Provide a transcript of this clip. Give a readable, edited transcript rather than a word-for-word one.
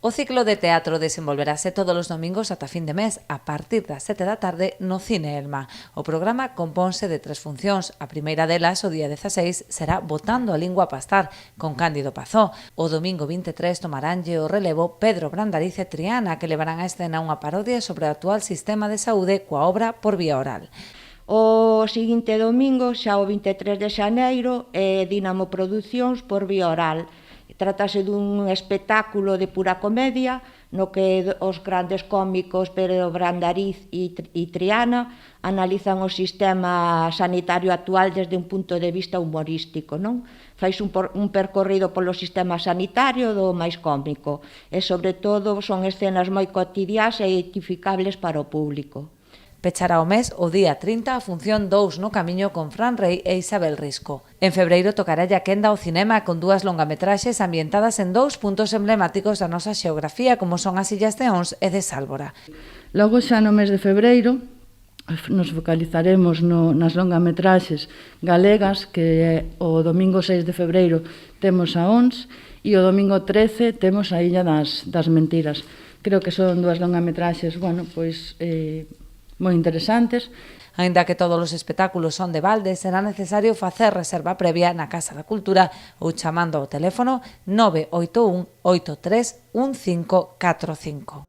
O ciclo de teatro desenvolverase todos os domingos ata fin de mes a partir das 7 da tarde no Cine Elma. O programa componse de 3 funcións. A primeira delas, o día 16, será Botando a lingua a pastar, con Cándido Pazó. O domingo 23 tomaránlle o relevo Pedro Brandariz e Triana, que levarán a escena unha parodia sobre o actual sistema de saúde coa obra Por vía oral. O seguinte domingo, xa o 23 de xaneiro, é Dinamo Producións Por vía oral. Trátase dun espectáculo de pura comedia no que os grandes cómicos Pedro Brandariz e Triana analizan o sistema sanitario actual desde un punto de vista humorístico, non? Fais un percorrido polo sistema sanitario do máis cómico e, sobre todo, son escenas moi cotidiás e identificables para o público. Pechará o mes o día 30 a función 2 no Camiño con Fran Rey e Isabel Risco. En febreiro tocará a quenda ao cinema con 2 longametraxes ambientadas en 2 puntos emblemáticos da nosa xeografía como son as Illas de Ons e de Sálvora. Logo xa no mes de febreiro nos focalizaremos nas longametraxes galegas, que o domingo 6 de febreiro temos a Ons e o domingo 13 temos a Illa das Mentiras. Creo que son 2 longametraxes, moi interesantes. Aínda que todos os espectáculos son de balde, será necesario facer reserva previa na Casa da Cultura ou chamando ao teléfono 981 83 1545.